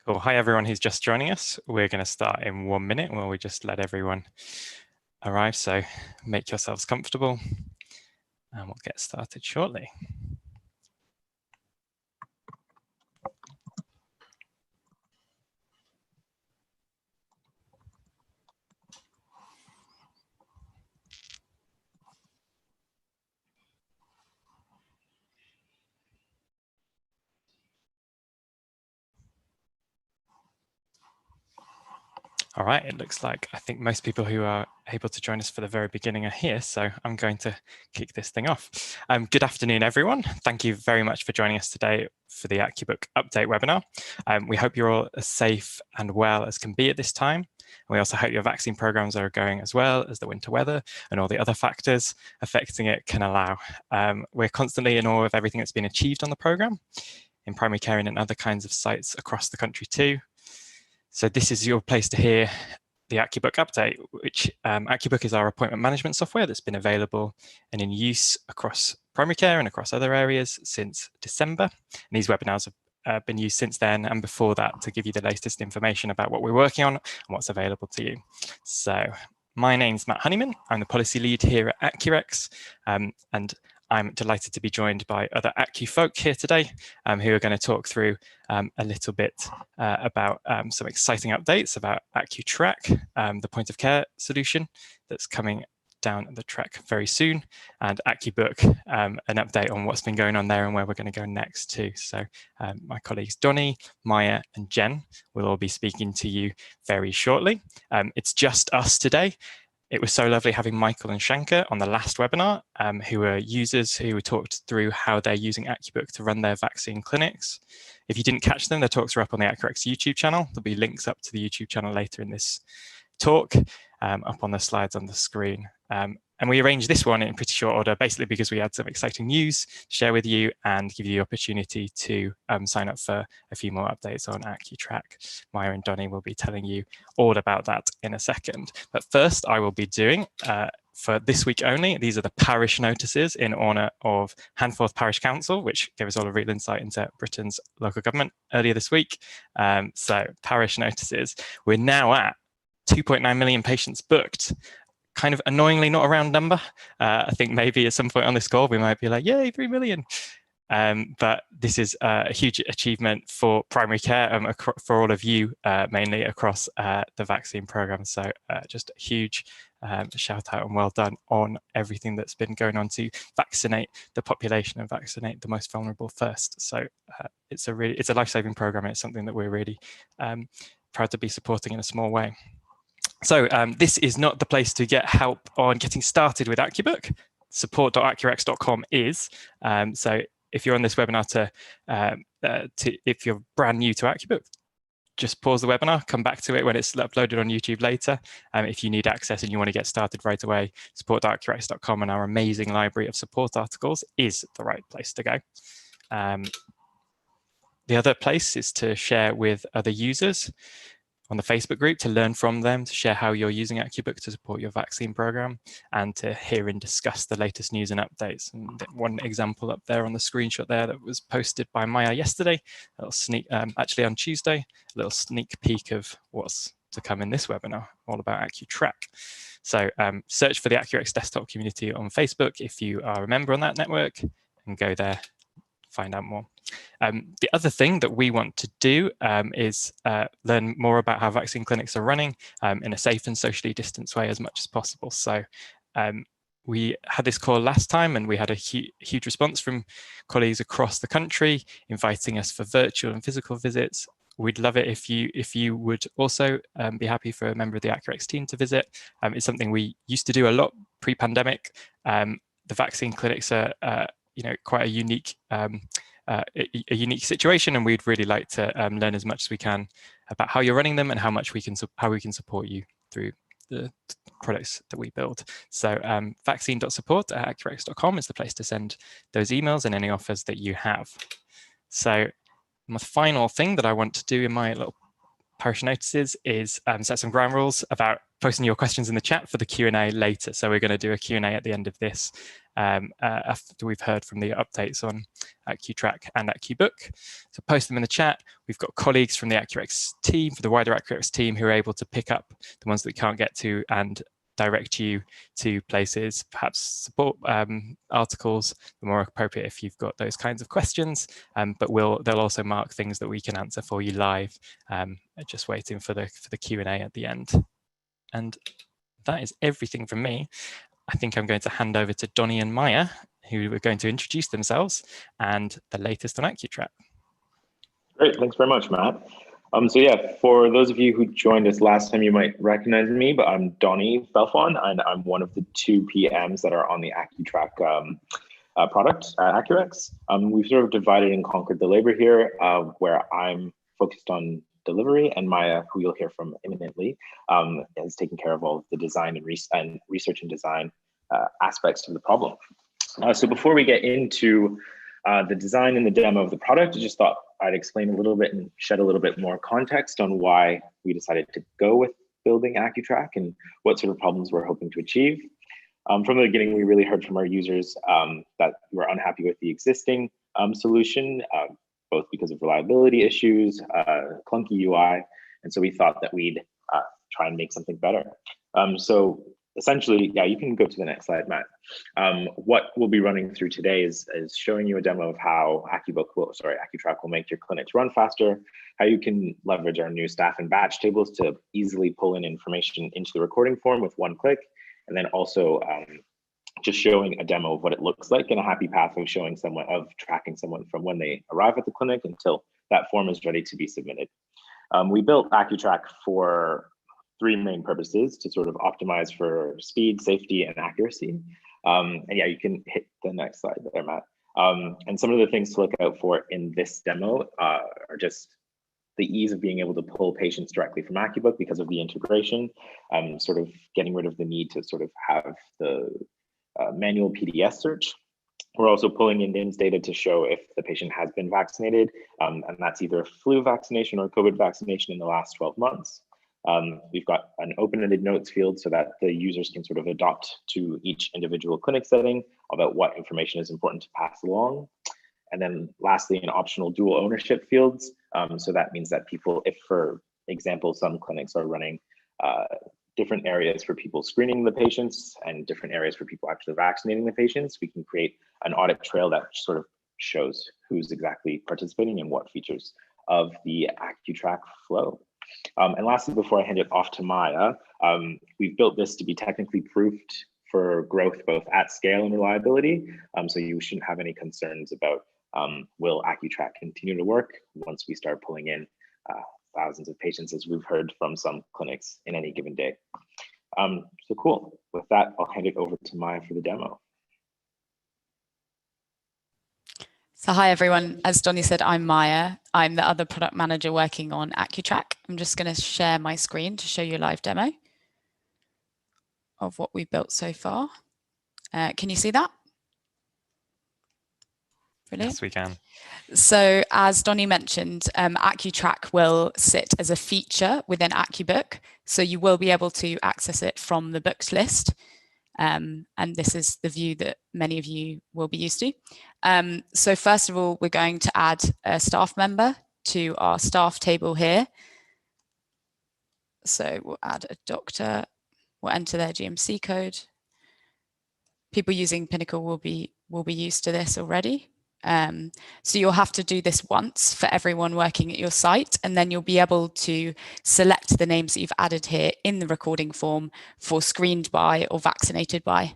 Cool. Hi, everyone who's just joining us. We're going to start in 1 minute while we just let everyone arrive. So make yourselves comfortable and we'll get started shortly. All right, it looks like I think most people who are able to join us for the very beginning are here, so I'm going to kick this thing off. Good afternoon, everyone. Thank you very much for joining us today for the Accubook Update webinar. We hope you're all as safe and well as can be at this time. We also hope your vaccine programs are going as well as the winter weather and all the other factors affecting it can allow. We're constantly in awe of everything that's been achieved on the program in primary care and in other kinds of sites across the country too. So this is your place to hear the Accubook update, which Accubook is our appointment management software that's been available and in use across primary care and across other areas since December. And these webinars have been used since then and before that to give you the latest information about what we're working on and what's available to you. So my name's Matt Honeyman. I'm the policy lead here at accuRx, and I'm delighted to be joined by other Accu folk here today who are going to talk through a little bit about some exciting updates about accuTrack, the point of care solution that's coming down the track very soon, and Accubook, an update on what's been going on there and where we're going to go next too. So my colleagues Donnie, Maya and Jen will all be speaking to you very shortly. It's just us today. It was so lovely having Michael and Shankar on the last webinar, who are users who talked through how they're using Accubook to run their vaccine clinics. If you didn't catch them, their talks are up on the accuRx YouTube channel. There'll be links up to the YouTube channel later in this talk, up on the slides on the screen. And we arranged this one in pretty short order, basically because we had some exciting news to share with you and give you the opportunity to sign up for a few more updates on accuTrack. Maya and Donnie will be telling you all about that in a second. But first, I will be doing, for this week only, these are the parish notices in honour of Handforth Parish Council, which gave us all a real insight into Britain's local government earlier this week. So parish notices, we're now at 2.9 million patients booked. Kind of annoyingly not a round number. I think maybe at some point on this call we might be like, yay, 3 million. But this is a huge achievement for primary care and for all of you, mainly across the vaccine program. So just a huge shout out and well done on everything that's been going on to vaccinate the population and vaccinate the most vulnerable first. So it's a life-saving program, and it's something that we're really proud to be supporting in a small way. So this is not the place to get help on getting started with Accubook. Support.accurx.com is. So if you're on this webinar if you're brand new to Accubook, just pause the webinar, come back to it when it's uploaded on YouTube later. If you need access and you want to get started right away, support.accurx.com and our amazing library of support articles is the right place to go. The other place is to share with other users on the Facebook group, to learn from them, to share how you're using Accubook to support your vaccine program, and to hear and discuss the latest news and updates. And one example up there on the screenshot there that was posted by Maya yesterday, a little sneak, actually on Tuesday, a little sneak peek of what's to come in this webinar, all about accuTrack. So search for the accuRx desktop community on Facebook if you are a member on that network, and go there, find out more. The other thing that we want to do is learn more about how vaccine clinics are running in a safe and socially distanced way as much as possible. So we had this call last time and we had a huge response from colleagues across the country inviting us for virtual and physical visits. We'd love it if you would also be happy for a member of the accuRx team to visit. It's something we used to do a lot pre-pandemic. The vaccine clinics are quite a unique situation, and we'd really like to learn as much as we can about how you're running them and how we can support you through the products that we build. So vaccine.support@accurx.com is the place to send those emails and any offers that you have. So my final thing that I want to do in my little parish notices is set some ground rules about posting your questions in the chat for the Q&A later. So we're going to do a Q&A at the end of this after we've heard from the updates on accuTrack and Accubook. So post them in the chat. We've got colleagues from the AccuRx team, for the wider AccuRx team, who are able to pick up the ones that we can't get to and direct you to places, perhaps support articles, the more appropriate if you've got those kinds of questions, but they'll also mark things that we can answer for you live, just waiting for the Q&A at the end. And that is everything from me. I think I'm going to hand over to Donnie and Maya, who are going to introduce themselves and the latest on accuTrack. Great, thanks very much, Matt. So yeah, for those of you who joined us last time, you might recognize me, but I'm Donnie Belfon, and I'm one of the 2 PMs that are on the accuTrack product at AccuRx. We've sort of divided and conquered the labor here, where I'm focused on delivery, and Maya, who you'll hear from imminently, is taking care of all of the design and research and design aspects of the problem. So before we get into the design and the demo of the product, I just thought I'd explain a little bit and shed a little bit more context on why we decided to go with building accuTrack and what sort of problems we're hoping to achieve. From the beginning, we really heard from our users that were unhappy with the existing solution, both because of reliability issues, clunky UI, and so we thought that we'd try and make something better. So essentially, yeah, you can go to the next slide, Matt. What we'll be running through today is showing you a demo of how accuTrack will make your clinics run faster, how you can leverage our new staff and batch tables to easily pull in information into the recording form with one click, and then also just showing a demo of what it looks like and a happy path of tracking someone from when they arrive at the clinic until that form is ready to be submitted. We built accuTrack for 3 main purposes: to sort of optimize for speed, safety, and accuracy. And yeah, you can hit the next slide there, Matt. And some of the things to look out for in this demo are just the ease of being able to pull patients directly from Accubook because of the integration, sort of getting rid of the need to sort of have the manual PDS search. We're also pulling in NIMS data to show if the patient has been vaccinated, and that's either a flu vaccination or COVID vaccination in the last 12 months. We've got an open-ended notes field so that the users can sort of adopt to each individual clinic setting about what information is important to pass along. And then lastly, an optional dual ownership fields. So that means that people, if for example, some clinics are running different areas for people screening the patients and different areas for people actually vaccinating the patients, we can create an audit trail that sort of shows who's exactly participating and what features of the accuTrack flow. And lastly, before I hand it off to Maya, we've built this to be technically proofed for growth, both at scale and reliability. So you shouldn't have any concerns about will accuTrack continue to work once we start pulling in thousands of patients, as we've heard from some clinics in any given day. So cool. With that, I'll hand it over to Maya for the demo. So hi everyone, as Donnie said, I'm Maya. I'm the other product manager working on accuTrack. I'm just going to share my screen to show you a live demo of what we've built so far. Can you see that? Brilliant. Yes, we can. So as Donnie mentioned, accuTrack will sit as a feature within Accubook. So you will be able to access it from the books list. And this is the view that many of you will be used to. So first of all, we're going to add a staff member to our staff table here. So we'll add a doctor, we'll enter their GMC code. People using Pinnacle will be used to this already. So you'll have to do this once for everyone working at your site, and then you'll be able to select the names that you've added here in the recording form for screened by or vaccinated by.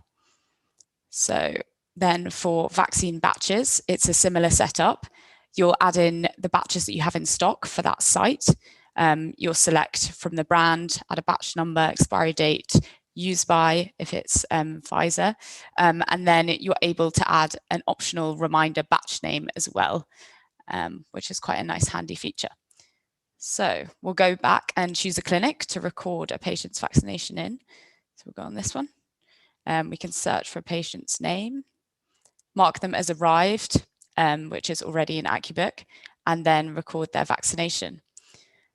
So then for vaccine batches, it's a similar setup. You'll add in the batches that you have in stock for that site. You'll select from the brand, add a batch number, expiry date, use by if it's Pfizer, and then you're able to add an optional reminder batch name as well, which is quite a nice handy feature. So we'll go back and choose a clinic to record a patient's vaccination in. So we'll go on this one. We can search for a patient's name, mark them as arrived, which is already in Accubook, and then record their vaccination.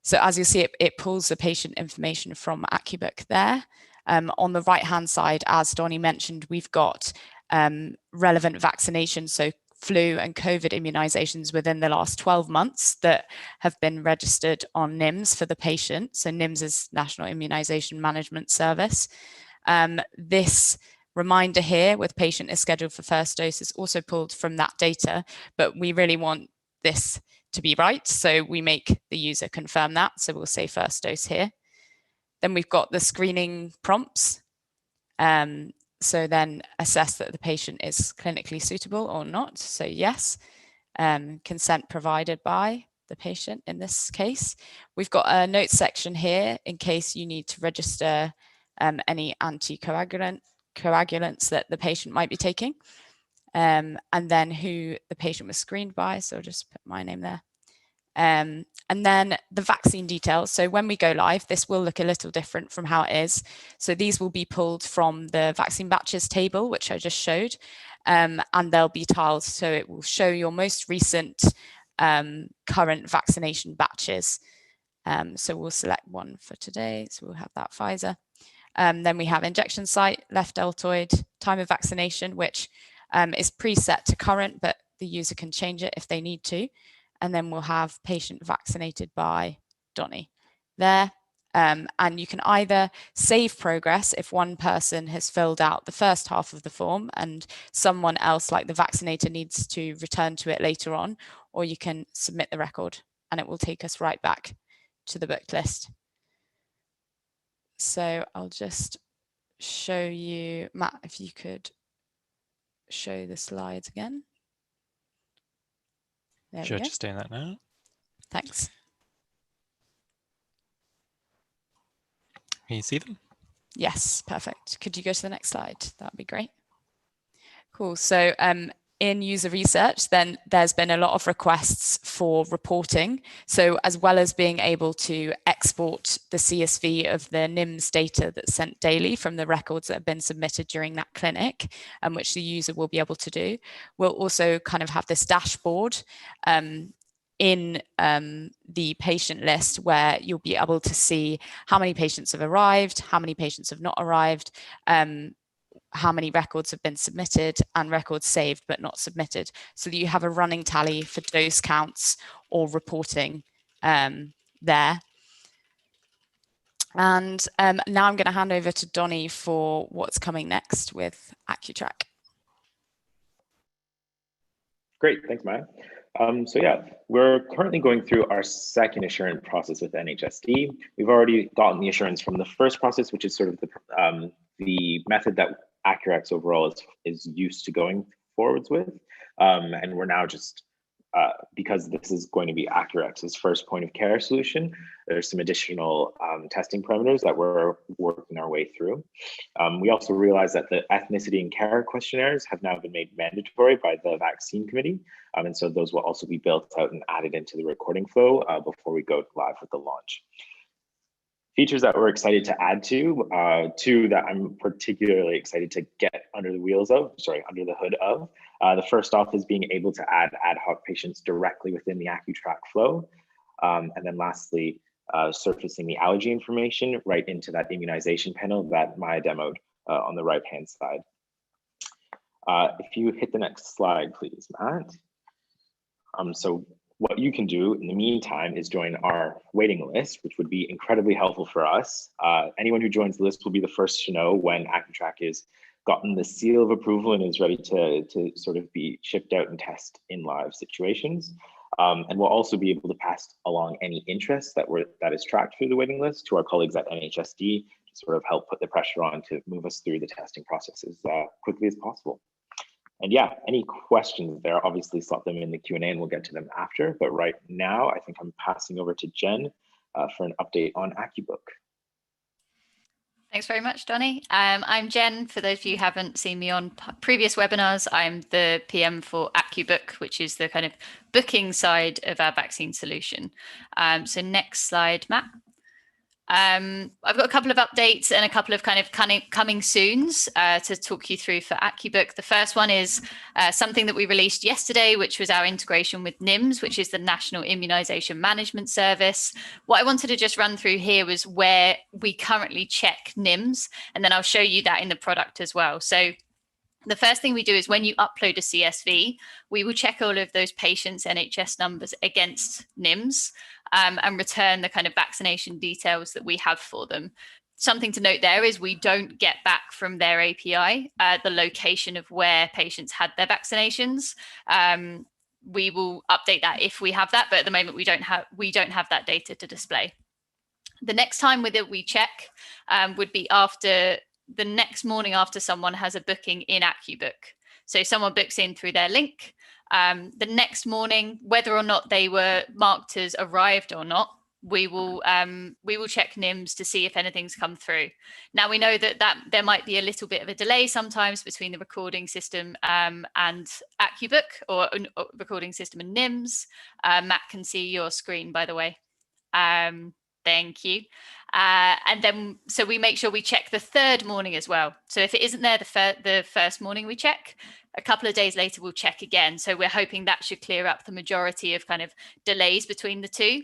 So as you see, it pulls the patient information from Accubook there. On the right-hand side, as Donnie mentioned, we've got relevant vaccinations, so flu and COVID immunizations within the last 12 months that have been registered on NIMS for the patient. So NIMS is National Immunization Management Service. This reminder here with patient is scheduled for first dose is also pulled from that data, but we really want this to be right. So we make the user confirm that. So we'll say first dose here. Then we've got the screening prompts. So then assess that the patient is clinically suitable or not. So yes, consent provided by the patient in this case. We've got a notes section here in case you need to register any anticoagulants that the patient might be taking. And then who the patient was screened by. So I'll just put my name there. And then the vaccine details. So when we go live, this will look a little different from how it is. So these will be pulled from the vaccine batches table, which I just showed, and they'll be tiled. So it will show your most recent current vaccination batches. So we'll select one for today. So we'll have that Pfizer. Then we have injection site, left deltoid, time of vaccination, which is preset to current, but the user can change it if they need to. And then we'll have patient vaccinated by Donnie there. And you can either save progress if one person has filled out the first half of the form and someone else like the vaccinator needs to return to it later on, or you can submit the record and it will take us right back to the booked list. So I'll just show you, Matt, if you could show the slides again. There Sure, we go. just doing that now. Thanks. Can you see them? Yes, perfect. Could you go to the next slide? That would be great. Cool. So in user research, then there's been a lot of requests for reporting. So as well as being able to export the CSV of the NIMS data that's sent daily from the records that have been submitted during that clinic, and which the user will be able to do, we'll also kind of have this dashboard in the patient list where you'll be able to see how many patients have arrived, how many patients have not arrived, how many records have been submitted and records saved but not submitted, so that you have a running tally for dose counts or reporting there. And now I'm going to hand over to Donnie for what's coming next with accuTrack. Great, thanks, Maya. So yeah, we're currently going through our second assurance process with NHSD. We've already gotten the assurance from the first process, which is sort of the method that AccuRx overall is used to going forwards with. And we're now just, because this is going to be AccuRx's first point of care solution, there's some additional testing parameters that we're working our way through. We also realize that the ethnicity and care questionnaires have now been made mandatory by the vaccine committee. And so those will also be built out and added into the recording flow before we go live with the launch. Features that we're excited to add to, two that I'm particularly excited to get under the hood of. The first off is being able to add ad hoc patients directly within the accuTrack flow. And then lastly, surfacing the allergy information right into that immunization panel that Maya demoed on the right-hand side. If you hit the next slide, please, Matt. So what you can do in the meantime is join our waiting list, which would be incredibly helpful for us. Anyone who joins the list will be the first to know when accuTrack has gotten the seal of approval and is ready to sort of be shipped out and test in live situations. And we'll also be able to pass along any interest that is tracked through the waiting list to our colleagues at NHSD to sort of help put the pressure on to move us through the testing process as quickly as possible. And yeah, any questions there, obviously slot them in the Q&A and we'll get to them after. But right now, I think I'm passing over to Jen for an update on Accubook. Thanks very much, Donnie. I'm Jen. For those of you who haven't seen me on previous webinars, I'm the PM for Accubook, which is the kind of booking side of our vaccine solution. So next slide, Matt. I've got a couple of updates and a couple of kind of coming soons to talk you through for Accubook. The first one is something that we released yesterday, which was our integration with NIMS, which is the National Immunisation Management Service. What I wanted to just run through here was where we currently check NIMS, and then I'll show you that in the product as well. So the first thing we do is when you upload a CSV, we will check all of those patients' NHS numbers against NIMS and return the kind of vaccination details that we have for them. Something to note there is we don't get back from their API the location of where patients had their vaccinations. We will update that if we have that, but at the moment we don't have that data to display. The next time we check would be after the next morning after someone has a booking in Accubook. So someone books in through their link. The next morning, whether or not they were marked as arrived or not, we will check NIMS to see if anything's come through. Now we know that there might be a little bit of a delay sometimes between the recording system and Accubook, or recording system and NIMS. Matt can see your screen, by the way. Thank you. And then, so we make sure we check the third morning as well. So if it isn't there the first morning we check, a couple of days later we'll check again. So we're hoping that should clear up the majority of kind of delays between the two.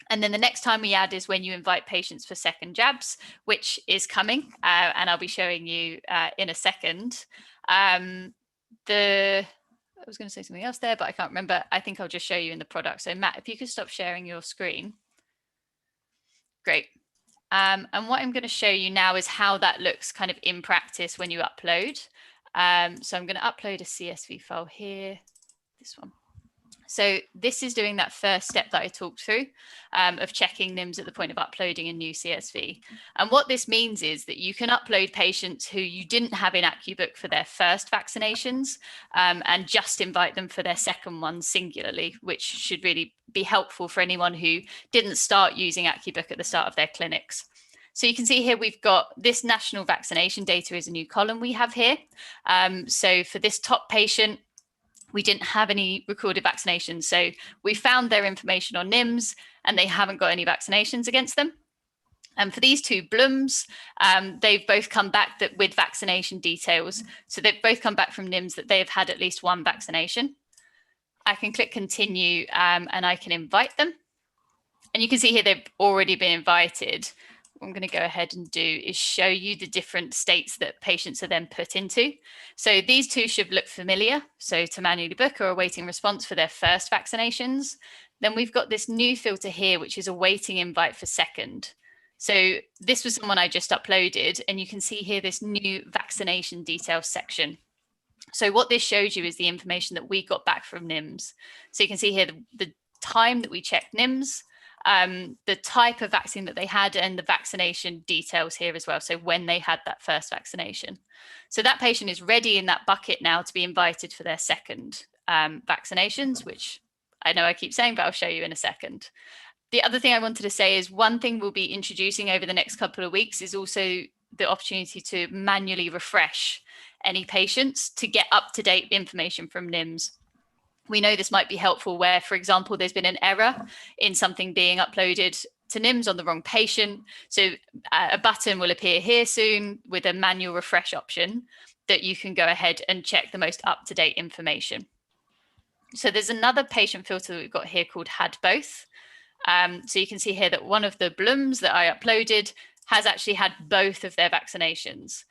And then the next time we add is when you invite patients for second jabs, which is coming, and I'll be showing you in a second. I was going to say something else there, but I can't remember. I think I'll just show you in the product. So Matt, if you could stop sharing your screen. Great. And what I'm going to show you now is how that looks kind of in practice when you upload. So I'm going to upload a CSV file here, this one. So this is doing that first step that I talked through of checking NIMS at the point of uploading a new CSV. And what this means is that you can upload patients who you didn't have in Accubook for their first vaccinations and just invite them for their second one singularly, which should really be helpful for anyone who didn't start using Accubook at the start of their clinics. So you can see here we've got this national vaccination data is a new column we have here. So for this top patient, we didn't have any recorded vaccinations. So we found their information on NIMS and they haven't got any vaccinations against them. And for these two Blooms, they've both come back with vaccination details. So they've both come back from NIMS that they have had at least one vaccination. I can click continue and I can invite them. And you can see here they've already been invited. What I'm going to go ahead and do is show you the different states that patients are then put into. So these two should look familiar. So to manually book or awaiting response for their first vaccinations. Then we've got this new filter here, which is awaiting invite for second. So this was someone I just uploaded, and you can see here this new vaccination details section. So what this shows you is the information that we got back from NIMS. So you can see here the time that we checked NIMS, the type of vaccine that they had, and the vaccination details here as well. So when they had that first vaccination. So that patient is ready in that bucket now to be invited for their second vaccinations, which I know I keep saying, but I'll show you in a second. The other thing I wanted to say is one thing we'll be introducing over the next couple of weeks is also the opportunity to manually refresh any patients to get up-to-date information from NIMS. We know this might be helpful where, for example, there's been an error in something being uploaded to NIMS on the wrong patient. So a button will appear here soon with a manual refresh option that you can go ahead and check the most up-to-date information. So there's another patient filter that we've got here called had both. So you can see here that one of the Blooms that I uploaded has actually had both of their vaccinations.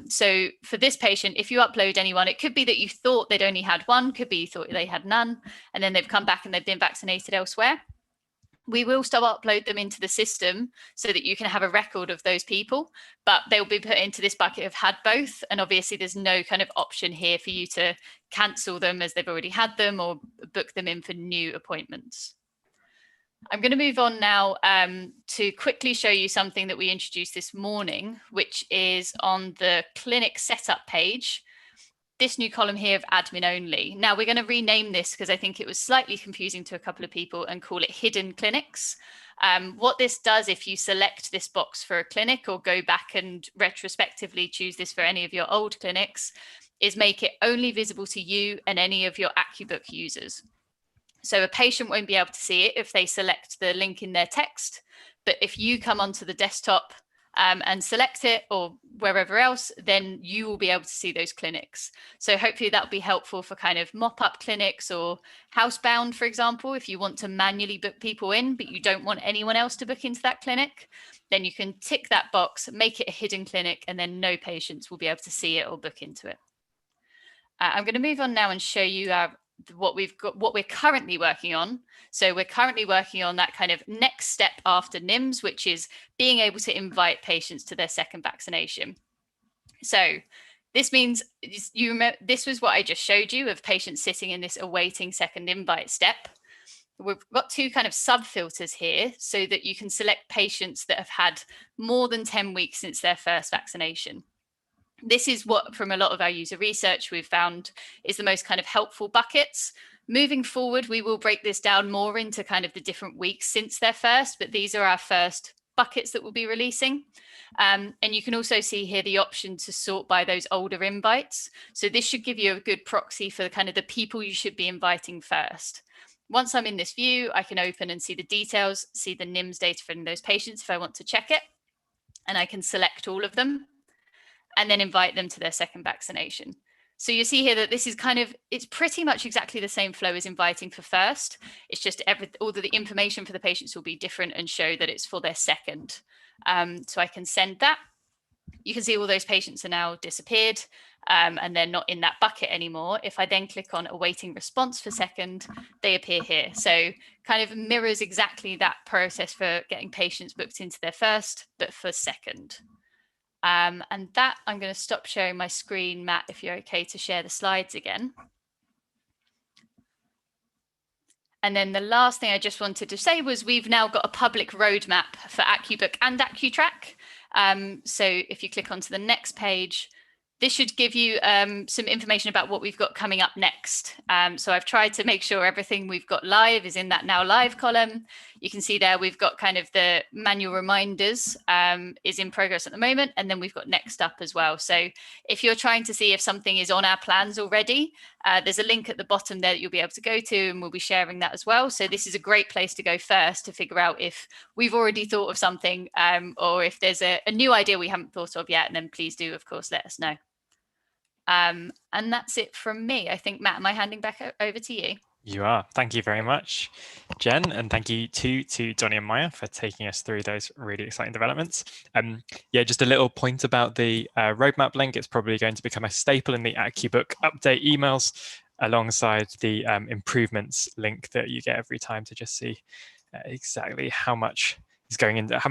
So for this patient, if you upload anyone, it could be that you thought they'd only had one, could be you thought they had none, and then they've come back and they've been vaccinated elsewhere. We will still upload them into the system so that you can have a record of those people, but they'll be put into this bucket of had both. And obviously there's no kind of option here for you to cancel them as they've already had them or book them in for new appointments. I'm going to move on now to quickly show you something that we introduced this morning, which is on the clinic setup page, this new column here of admin only. Now we're going to rename this because I think it was slightly confusing to a couple of people and call it hidden clinics. What this does, if you select this box for a clinic or go back and retrospectively choose this for any of your old clinics, is make it only visible to you and any of your Accubook users. So a patient won't be able to see it if they select the link in their text, But if you come onto the desktop and select it, or wherever else, then you will be able to see those clinics. So hopefully that'll be helpful for kind of mop-up clinics or housebound, for example. If you want to manually book people in, but you don't want anyone else to book into that clinic, then you can tick that box, make it a hidden clinic, and then no patients will be able to see it or book into it. I'm going to move on now and show you what we're currently working on. So we're currently working on that kind of next step after NIMS, which is being able to invite patients to their second vaccination. So this means, you remember, this was what I just showed you of patients sitting in this awaiting second invite step. We've got two kind of sub filters here so that you can select patients that have had more than 10 weeks since their first vaccination. This is what, from a lot of our user research, we've found is the most kind of helpful buckets. Moving forward, we will break this down more into kind of the different weeks since their first, but these are our first buckets that we'll be releasing. And you can also see here the option to sort by those older invites. So this should give you a good proxy for the kind of the people you should be inviting first. Once I'm in this view, I can open and see the details, see the NIMS data from those patients if I want to check it, and I can select all of them and then invite them to their second vaccination. So you see here that this is kind of, it's pretty much exactly the same flow as inviting for first. It's just all of the information for the patients will be different and show that it's for their second. So I can send that. You can see all those patients are now disappeared and they're not in that bucket anymore. If I then click on awaiting response for second, they appear here. So kind of mirrors exactly that process for getting patients booked into their first, but for second. And that, I'm going to stop sharing my screen, Matt, if you're okay to share the slides again. And then the last thing I just wanted to say was we've now got a public roadmap for Accubook and accuTrack. So if you click onto the next page, this should give you some information about what we've got coming up next. So I've tried to make sure everything we've got live is in that now live column. You can see there we've got kind of the manual reminders is in progress at the moment. And then we've got next up as well. So if you're trying to see if something is on our plans already, there's a link at the bottom there that you'll be able to go to, and we'll be sharing that as well. So this is a great place to go first to figure out if we've already thought of something or if there's a new idea we haven't thought of yet. And then please do, of course, let us know. And that's it from me. I think, Matt, am I handing back over to you? You are. Thank you very much, Jen. And thank you to Donnie and Maya for taking us through those really exciting developments. Yeah, just a little point about the roadmap link. It's probably going to become a staple in the Accubook update emails alongside the improvements link that you get every time to just see exactly how much is going into, how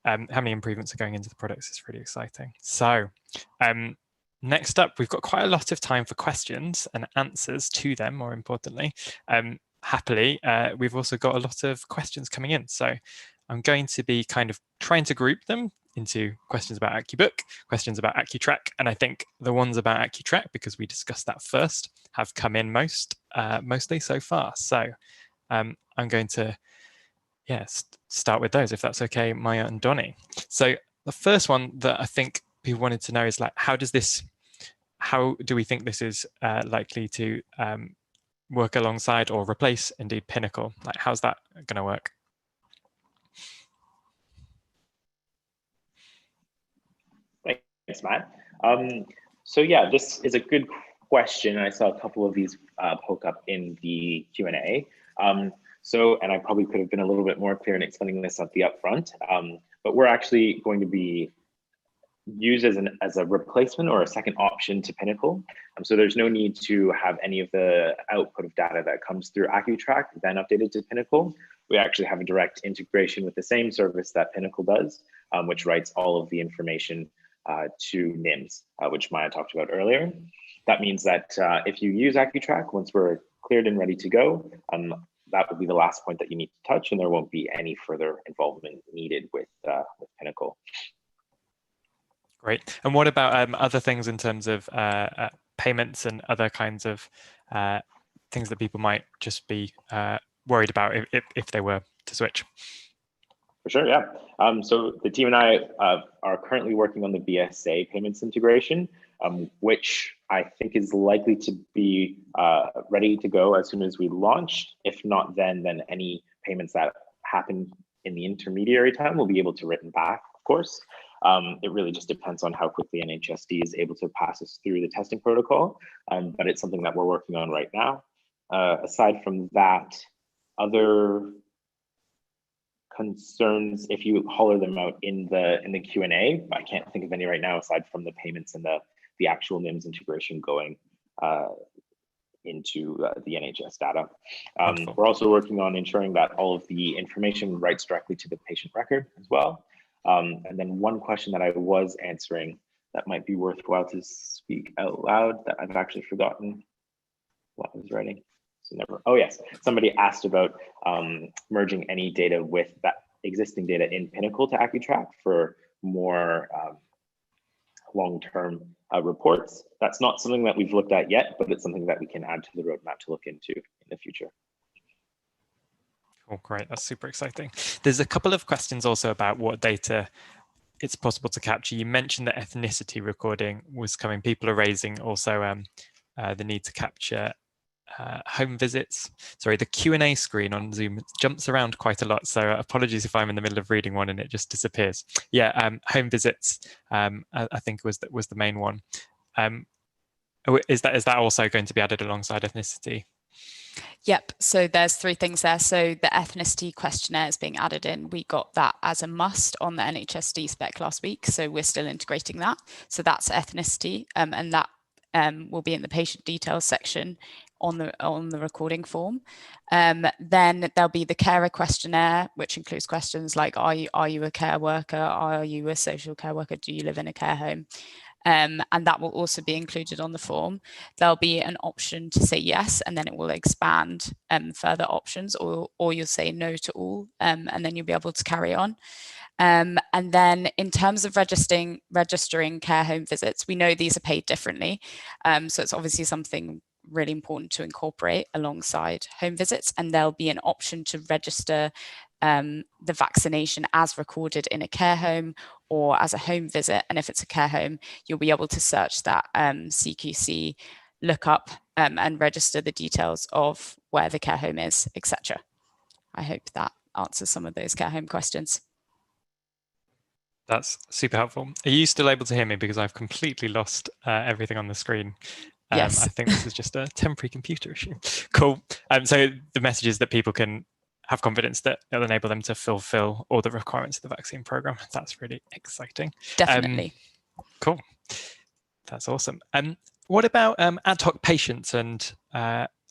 many improvements are going into the products. It's really exciting. So, next up, we've got quite a lot of time for questions and answers to them, more importantly. Happily, we've also got a lot of questions coming in. So I'm going to be kind of trying to group them into questions about Accubook, questions about accuTrack, and I think the ones about accuTrack, because we discussed that first, have come in mostly so far. So I'm going to start with those, if that's okay, Maya and Donnie. So the first one that I think people wanted to know is like, how do we think this is likely to work alongside or replace indeed Pinnacle? Like, how's that going to work? Thanks, Matt. So yeah, this is a good question. I saw a couple of these poke up in the Q&A. And I probably could have been a little bit more clear in explaining this at the upfront, but we're actually going to be used as a replacement or a second option to Pinnacle. So there's no need to have any of the output of data that comes through accuTrack then updated to Pinnacle. We actually have a direct integration with the same service that Pinnacle does, which writes all of the information to NIMS, which Maya talked about earlier. That means that if you use accuTrack, once we're cleared and ready to go, that would be the last point that you need to touch, and there won't be any further involvement needed with Pinnacle. Great. And what about other things in terms of payments and other kinds of things that people might just be worried about if they were to switch? For sure, yeah. So the team and I are currently working on the BSA payments integration, which I think is likely to be ready to go as soon as we launch. If not then any payments that happen in the intermediary time, we'll be able to written back, of course. It really just depends on how quickly NHSD is able to pass us through the testing protocol, but it's something that we're working on right now. Aside from that, other concerns, if you holler them out in the Q&A, I can't think of any right now aside from the payments and the actual NIMS integration going into the NHS data. We're also working on ensuring that all of the information writes directly to the patient record as well. And then one question that I was answering that might be worthwhile to speak out loud that I've actually forgotten what I was writing. So oh yes, somebody asked about merging any data with that existing data in Pinnacle to accuTrack for more long-term reports. That's not something that we've looked at yet, but it's something that we can add to the roadmap to look into in the future. Oh, great. That's super exciting. There's a couple of questions also about what data it's possible to capture. You mentioned that ethnicity recording was coming. People are raising also the need to capture home visits. Sorry, the Q&A screen on Zoom jumps around quite a lot. So apologies if I'm in the middle of reading one and it just disappears. Yeah, home visits, I think was the main one. Is that also going to be added alongside ethnicity? Yep, so there's 3 things there. So the ethnicity questionnaire is being added in. We got that as a must on the NHSD spec last week, so we're still integrating that. So that's ethnicity, and that will be in the patient details section on the recording form. Then there'll be the carer questionnaire, which includes questions like, are you a care worker? Are you a social care worker? Do you live in a care home? And that will also be included on the form. There'll be an option to say yes, and then it will expand further options, or you'll say no to all, and then you'll be able to carry on. And then in terms of registering care home visits, we know these are paid differently. So it's obviously something really important to incorporate alongside home visits, and there'll be an option to register the vaccination as recorded in a care home or as a home visit. And if it's a care home, you'll be able to search that CQC, look up and register the details of where the care home is, etc. I hope that answers some of those care home questions. That's super helpful. Are you still able to hear me? Because I've completely lost everything on the screen. Yes. I think this is just a temporary computer issue. Cool. So the message is that people can have confidence that it'll enable them to fulfill all the requirements of the vaccine program. That's really exciting. Definitely. Cool. That's awesome. What about ad hoc patients and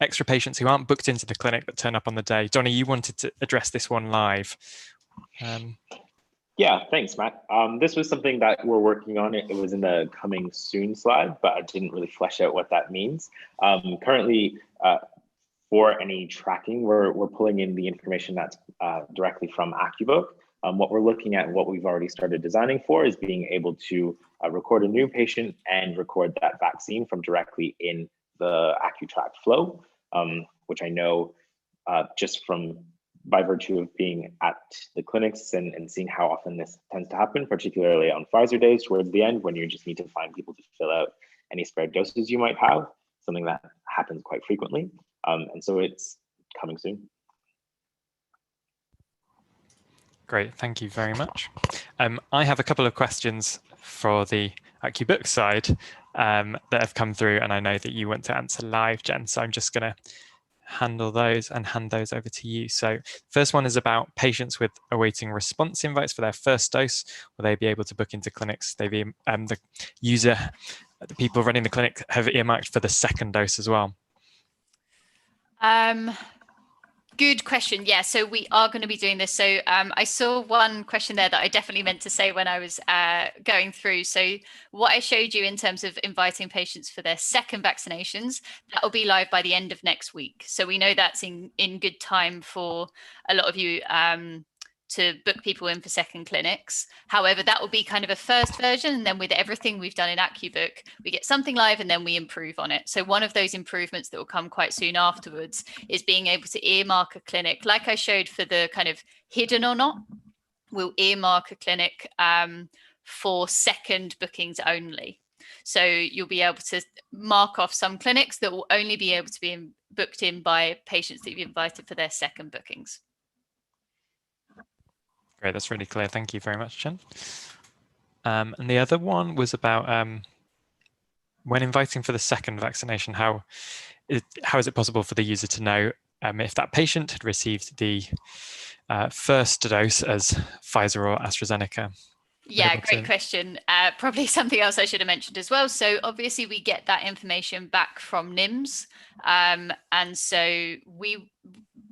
extra patients who aren't booked into the clinic but turn up on the day? Donnie, you wanted to address this one live. Yeah, thanks, Matt. This was something that we're working on. It was in the coming soon slide, but I didn't really flesh out what that means. Currently, for any tracking, we're pulling in the information that's directly from Accubook. What we're looking at, what we've already started designing for, is being able to record a new patient and record that vaccine from directly in the accuTrack flow, which I know just by virtue of being at the clinics and seeing how often this tends to happen, particularly on Pfizer days towards the end, when you just need to find people to fill out any spare doses you might have, something that happens quite frequently. And so it's coming soon. Great, thank you very much. I have a couple of questions for the Accubook side that have come through, and I know that you want to answer live, Jen, so I'm just going to handle those and hand those over to you. So first one is about patients with awaiting response invites for their first dose. Will they be able to book into clinics? The people running the clinic have earmarked for the second dose as well. Good question. Yeah, so we are going to be doing this. So I saw one question there that I definitely meant to say when I was going through. So what I showed you in terms of inviting patients for their second vaccinations, that will be live by the end of next week. So we know that's in good time for a lot of you to book people in for second clinics. However, that will be kind of a first version. And then with everything we've done in Accubook, we get something live and then we improve on it. So one of those improvements that will come quite soon afterwards is being able to earmark a clinic, like I showed for the kind of hidden or not. We'll earmark a clinic for second bookings only. So you'll be able to mark off some clinics that will only be able to be booked in by patients that you've invited for their second bookings. Great, that's really clear. Thank you very much, Jen. And the other one was about when inviting for the second vaccination, how is it possible for the user to know if that patient had received the first dose as Pfizer or AstraZeneca? Yeah, great question. Probably something else I should have mentioned as well. So obviously we get that information back from NIMS. And so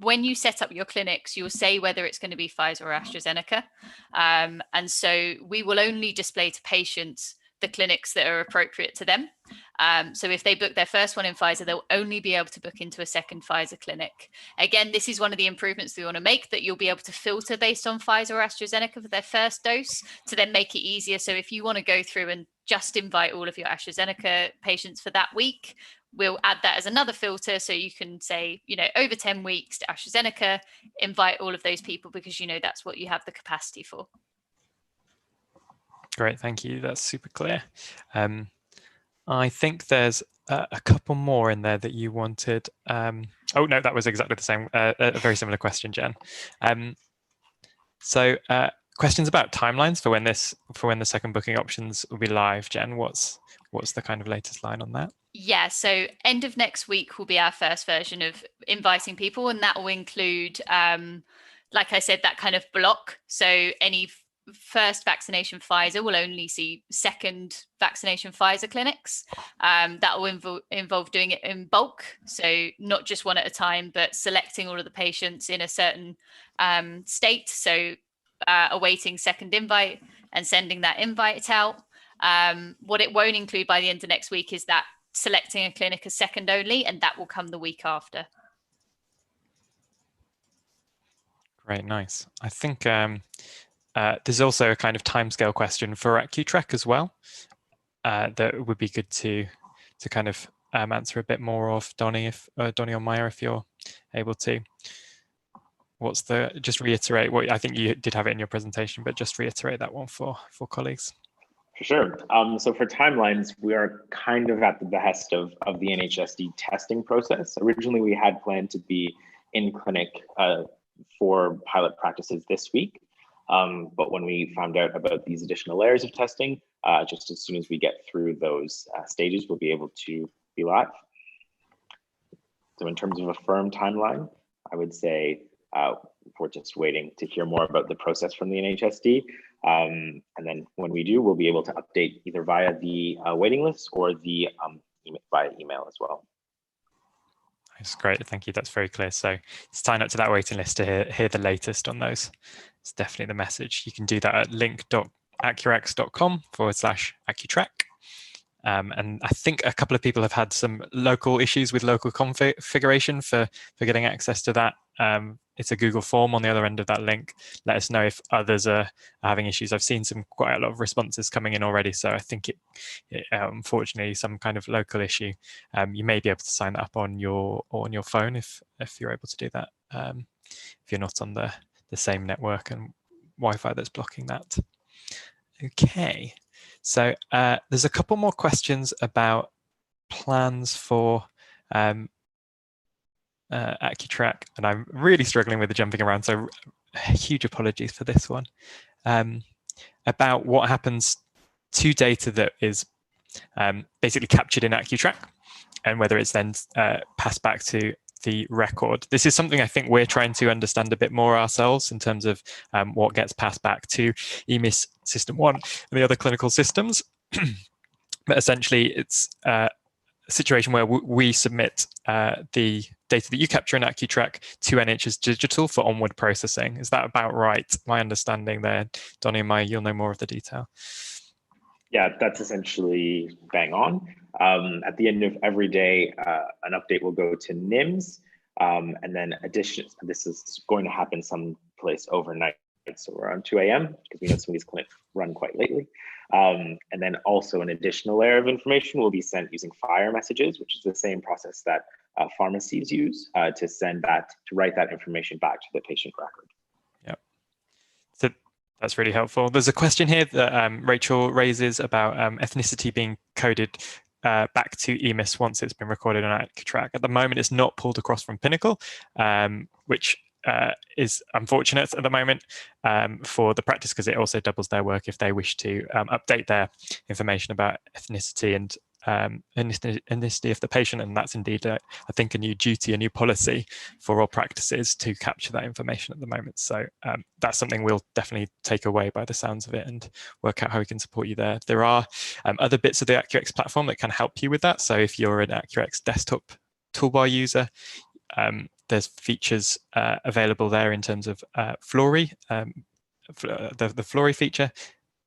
when you set up your clinics, you'll say whether it's going to be Pfizer or AstraZeneca. And so we will only display to patients the clinics that are appropriate to them. So if they book their first one in Pfizer, they'll only be able to book into a second Pfizer clinic. Again, this is one of the improvements we want to make, that you'll be able to filter based on Pfizer or AstraZeneca for their first dose to then make it easier. So if you want to go through and just invite all of your AstraZeneca patients for that week, we'll add that as another filter. So you can say, over 10 weeks to AstraZeneca, invite all of those people because that's what you have the capacity for. Great, thank you. That's super clear. I think there's a couple more in there that you wanted. Oh no, that was exactly the same. A very similar question, Jen. So questions about timelines for when the second booking options will be live. Jen, what's the kind of latest line on that? Yeah, so end of next week will be our first version of inviting people, and that will include, like I said, that kind of block. So any first vaccination Pfizer will only see second vaccination Pfizer clinics. That will involve doing it in bulk, so not just one at a time, but selecting all of the patients in a certain state. So awaiting second invite and sending that invite out. What it won't include by the end of next week is that selecting a clinic as second only, and that will come the week after. Great, nice. I think there's also a kind of timescale question for accuTrack as well that would be good to kind of answer a bit more of, Donny or Maya, if you're able to. Just reiterate what I think you did have it in your presentation, but just reiterate that one for colleagues. For sure. So for timelines, we are kind of at the behest of the NHSD testing process. Originally, we had planned to be in clinic for pilot practices this week. But when we found out about these additional layers of testing, just as soon as we get through those stages, we'll be able to be live. So in terms of a firm timeline, I would say we're just waiting to hear more about the process from the NHSD. And then when we do, we'll be able to update either via the waiting list or via email as well. That's great, thank you. That's very clear. So sign up to that waiting list to hear the latest on those. It's definitely the message. You can do that at link.accurax.com/accuTrack. And I think a couple of people have had some local issues with local configuration for getting access to that. It's a Google form on the other end of that link. Let us know if others are having issues. I've seen quite a lot of responses coming in already, so I think it unfortunately some kind of local issue. You may be able to sign that up on your phone if you're able to do that. If you're not on the same network and Wi-Fi that's blocking that. Okay, so there's a couple more questions about plans for accuTrack, and I'm really struggling with the jumping around, so huge apologies for this one. About what happens to data that is basically captured in accuTrack and whether it's then passed back to the record. This is something I think we're trying to understand a bit more ourselves in terms of what gets passed back to EMIS System 1 and the other clinical systems. But essentially, it's a situation where we submit the data that you capture in accuTrack to NHS Digital for onward processing. Is that about right? My understanding there, Donny and Maya, you'll know more of the detail. Yeah, that's essentially bang on. At the end of every day, an update will go to NIMS, and then this is going to happen someplace overnight, so around 2 a.m. because we know some of these clinics run quite lately. And then also an additional layer of information will be sent using FHIR messages, which is the same process that pharmacies use to write that information back to the patient record. Yep. So that's really helpful. There's a question here that Rachel raises about ethnicity being coded back to EMIS once it's been recorded on accuTrack. At the moment, it's not pulled across from Pinnacle, which is unfortunate at the moment for the practice, because it also doubles their work if they wish to update their information about ethnicity and ethnicity of the patient, and that's indeed I think a new duty, a new policy for all practices to capture that information at the moment. So that's something we'll definitely take away by the sounds of it and work out how we can support you there. There are other bits of the AccuX platform that can help you with that. So if you're an AccuX desktop toolbar user, there's features available there in terms of Flory, the Flory feature,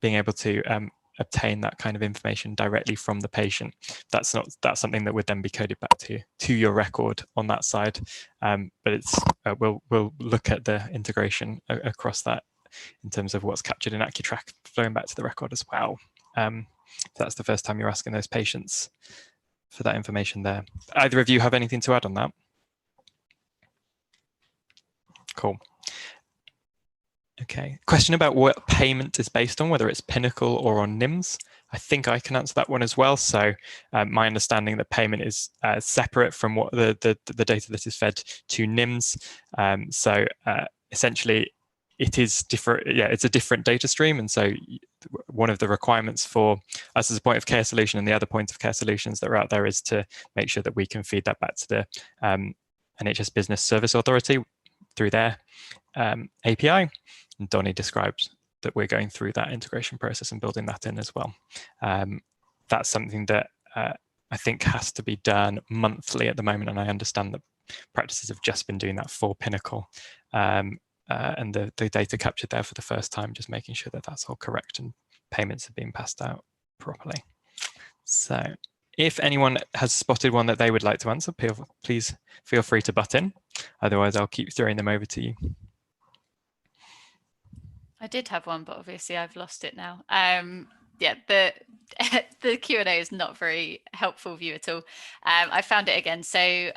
being able to obtain that kind of information directly from the patient. That's something that would then be coded back to your record on that side. But it's we'll look at the integration across that in terms of what's captured in accuTrack flowing back to the record as well. So that's the first time you're asking those patients for that information there. Either of you have anything to add on that? Cool. Okay, question about what payment is based on, whether it's Pinnacle or on NIMS. I think I can answer that one as well. So my understanding that payment is separate from what the data that is fed to NIMS. So essentially it is different. Yeah, it's a different data stream. And so one of the requirements for us as a point of care solution and the other point of care solutions that are out there is to make sure that we can feed that back to the NHS Business Service Authority through their API. And Donnie describes that we're going through that integration process and building that in as well. That's something that I think has to be done monthly at the moment, and I understand that practices have just been doing that for Pinnacle, and the data captured there for the first time, just making sure that that's all correct and payments are being passed out properly. So if anyone has spotted one that they would like to answer, please feel free to butt in. Otherwise, I'll keep throwing them over to you. I did have one, but obviously I've lost it now. Yeah, the Q&A is not very helpful view at all. I found it again. So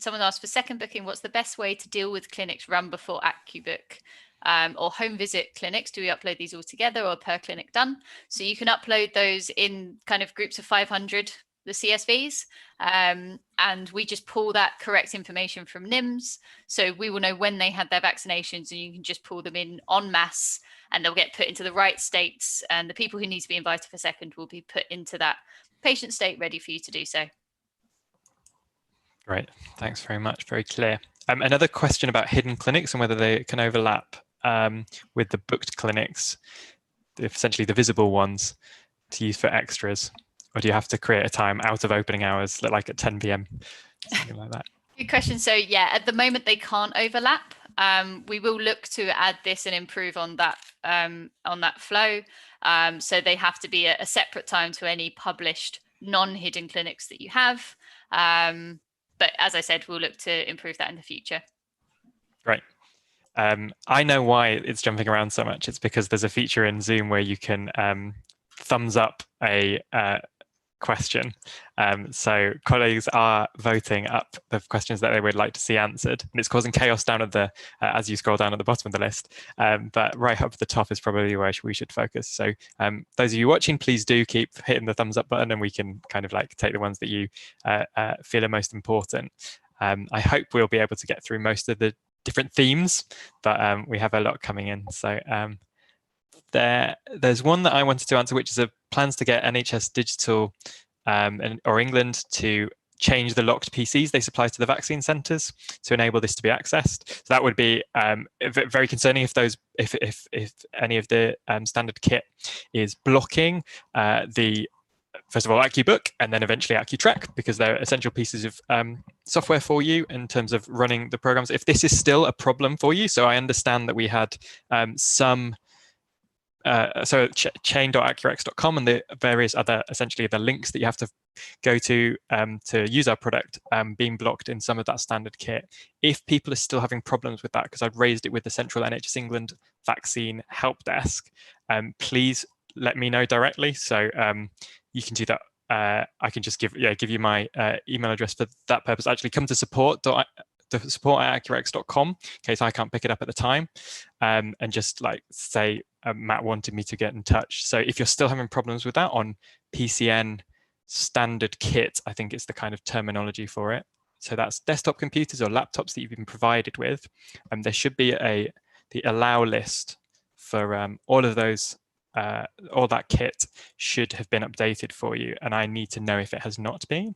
someone asked, for second booking, what's the best way to deal with clinics run before Accubook? Or home visit clinics, do we upload these all together or per clinic done? So you can upload those in kind of groups of 500, the CSVs, and we just pull that correct information from NIMS. So we will know when they had their vaccinations, and you can just pull them in en masse, and they'll get put into the right states, and the people who need to be invited for second will be put into that patient state ready for you to do so. Great, thanks very much, very clear. Another question about hidden clinics and whether they can overlap with the booked clinics, essentially the visible ones, to use for extras. Or do you have to create a time out of opening hours, like at 10 p.m, something like that? Good question. So yeah, at the moment they can't overlap. We will look to add this and improve on that flow. So they have to be a separate time to any published non-hidden clinics that you have. But as I said, we'll look to improve that in the future. Great. I know why it's jumping around so much. It's because there's a feature in Zoom where you can thumbs up a question. So colleagues are voting up the questions that they would like to see answered, and it's causing chaos down at the as you scroll down at the bottom of the list. But right up at the top is probably where we should focus. So those of you watching, please do keep hitting the thumbs up button, and we can kind of like take the ones that you feel are most important. I hope we'll be able to get through most of the different themes, but we have a lot coming in. So there's one that I wanted to answer, which is plans to get NHS Digital or England to change the locked PCs they supply to the vaccine centres to enable this to be accessed. So that would be very concerning if any of the standard kit is blocking first of all, Accubook, and then eventually AccuTrack, because they're essential pieces of software for you in terms of running the programs. If this is still a problem for you, so I understand that we had some chain.accurx.com and the various other, essentially the links that you have to go to use our product being blocked in some of that standard kit. If people are still having problems with that, because I've raised it with the Central NHS England Vaccine Help Desk, please let me know directly. So you can do that. I can just give you my email address for that purpose. Actually, come to support@accurx.com in case I can't pick it up at the time, and just like say Matt wanted me to get in touch. So if you're still having problems with that on PCN standard kit, I think it's the kind of terminology for it, so that's desktop computers or laptops that you've been provided with, there should be the allow list for all of those. All that kit should have been updated for you, and I need to know if it has not been,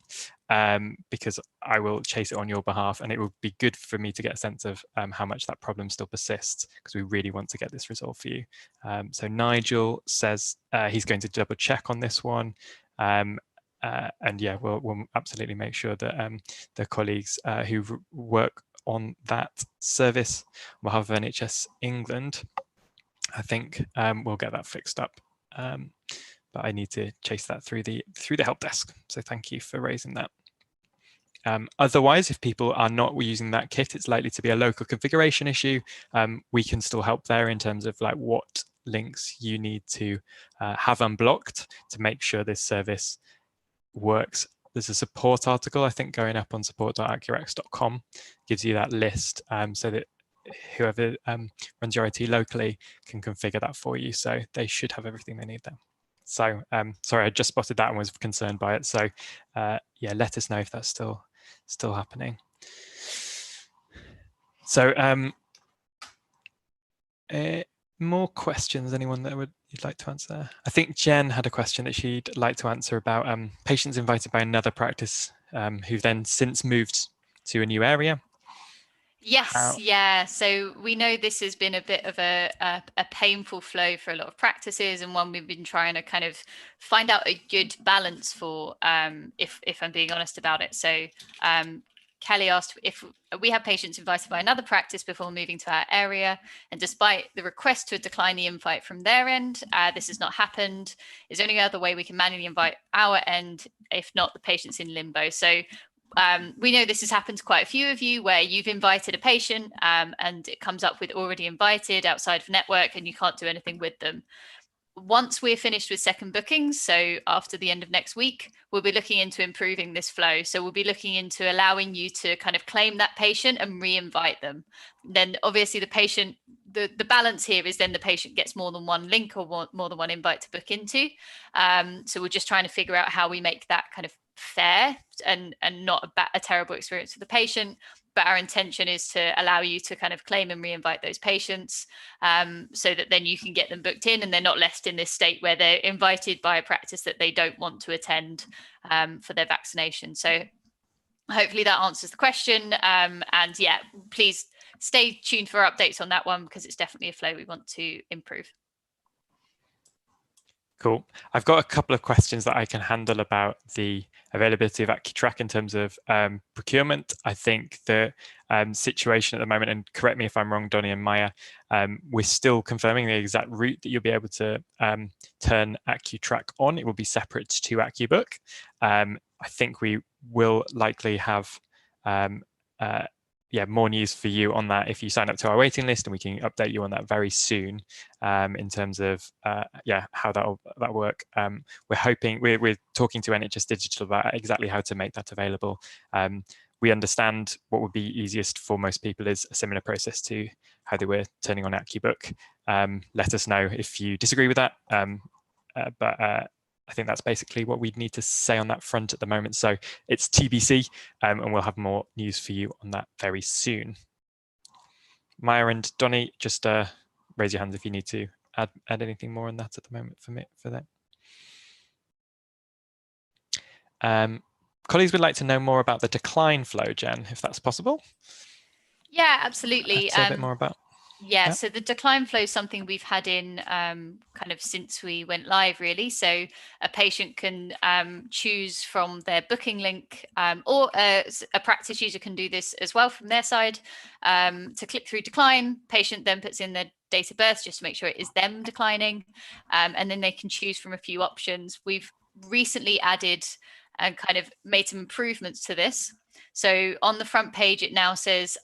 because I will chase it on your behalf, and it will be good for me to get a sense of how much that problem still persists, because we really want to get this resolved for you. So Nigel says he's going to double check on this one, and yeah, we'll absolutely make sure that the colleagues who work on that service on behalf of NHS England, I think we'll get that fixed up, but I need to chase that through the help desk. So thank you for raising that. Otherwise, if people are not using that kit, it's likely to be a local configuration issue. We can still help there in terms of like what links you need to have unblocked to make sure this service works. There's a support article, I think, going up on support.accurex.com, gives you that list, so that whoever runs your IT locally can configure that for you. So they should have everything they need there. So sorry, I just spotted that and was concerned by it. So yeah, let us know if that's still happening. So more questions, anyone that you'd like to answer? I think Jen had a question that she'd like to answer about patients invited by another practice who've then since moved to a new area. Yes, yeah. So we know this has been a bit of a painful flow for a lot of practices, and one we've been trying to kind of find out a good balance for, if I'm being honest about it. So Kelly asked if we have patients invited by another practice before moving to our area, and despite the request to decline the invite from their end, this has not happened. Is there any other way we can manually invite our end? If not, the patient's in limbo. So we know this has happened to quite a few of you where you've invited a patient and it comes up with already invited outside of network and you can't do anything with them. Once we're finished with second bookings, so after the end of next week, we'll be looking into improving this flow. So we'll be looking into allowing you to kind of claim that patient and re-invite them. Then obviously the patient, the balance here is then the patient gets more than one link or more than one invite to book into. So we're just trying to figure out how we make that kind of fair and not a terrible experience for the patient, but our intention is to allow you to kind of claim and re-invite those patients, so that then you can get them booked in and they're not left in this state where they're invited by a practice that they don't want to attend for their vaccination. So hopefully that answers the question, and yeah, please stay tuned for updates on that one because it's definitely a flow we want to improve. Cool. I've got a couple of questions that I can handle about the availability of accuTrack in terms of procurement. I think the situation at the moment, and correct me if I'm wrong, Donnie and Maya, we're still confirming the exact route that you'll be able to turn accuTrack on. It will be separate to Accubook. I think we will likely have yeah, more news for you on that if you sign up to our waiting list, and we can update you on that very soon in terms of yeah, how that'll work. We're hoping, we're talking to NHS Digital about exactly how to make that available. We understand what would be easiest for most people is a similar process to how they were turning on Accubook. Let us know if you disagree with that. But I think that's basically what we'd need to say on that front at the moment. So it's TBC, and we'll have more news for you on that very soon. Maya and Donnie, just raise your hands if you need to add anything more on that at the moment for that. Colleagues would like to know more about the decline flow, Jen, if that's possible. Yeah, absolutely. Say a bit more about. Yeah, so the decline flow is something we've had in kind of since we went live, really. So a patient can choose from their booking link, or a practice user can do this as well from their side, to click through decline. Patient then puts in their date of birth just to make sure it is them declining, and then they can choose from a few options. We've recently added and kind of made some improvements to this. So on the front page, it now says,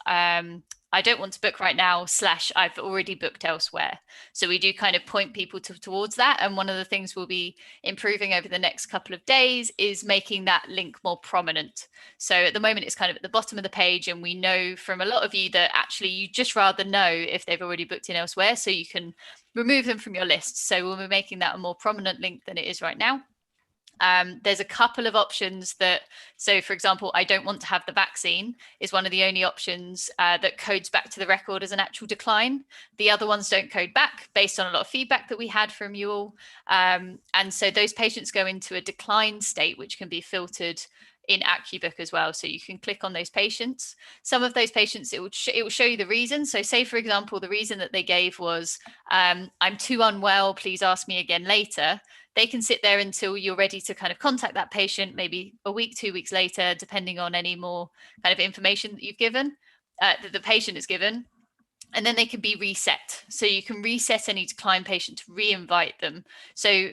I don't want to book right now / I've already booked elsewhere. So we do kind of point people towards that. And one of the things we'll be improving over the next couple of days is making that link more prominent. So at the moment, it's kind of at the bottom of the page. And we know from a lot of you that actually you just rather know if they've already booked in elsewhere, so you can remove them from your list. So we'll be making that a more prominent link than it is right now. There's a couple of options that, so for example, I don't want to have the vaccine is one of the only options that codes back to the record as an actual decline. The other ones don't code back based on a lot of feedback that we had from you all. And so those patients go into a decline state, which can be filtered in Accubook as well. So you can click on those patients. Some of those patients, it will show you the reason. So say, for example, the reason that they gave was, I'm too unwell, please ask me again later. They can sit there until you're ready to kind of contact that patient, maybe a week, 2 weeks later, depending on any more kind of information that you've given, that the patient has given. And then they can be reset. So you can reset any decline patient to re-invite them. So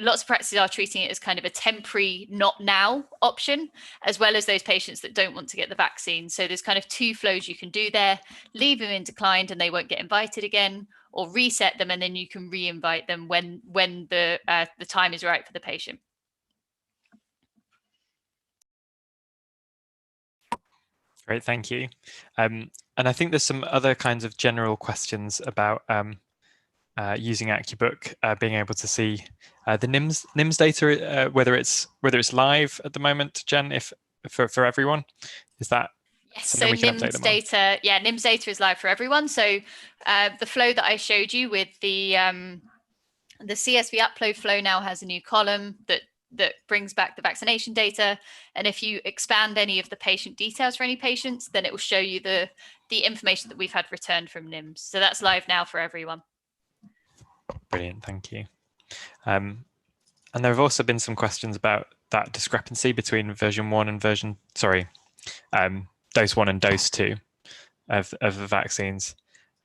lots of practices are treating it as kind of a temporary not now option, as well as those patients that don't want to get the vaccine. So there's kind of two flows you can do there: leave them in declined and they won't get invited again, or reset them and then you can re-invite them when the time is right for the patient. Great, thank you. And I think there's some other kinds of general questions about using Accubook, being able to see the NIMS data, whether it's live at the moment, Jen, if for everyone. Is that yes? So NIMS data, yeah, NIMS data is live for everyone. So the flow that I showed you with the CSV upload flow now has a new column that brings back the vaccination data. And if you expand any of the patient details for any patients, then it will show you the information that we've had returned from NIMS. So that's live now for everyone. Brilliant, thank you. And there have also been some questions about that discrepancy between version 1 and dose 1 and dose 2 of the vaccines,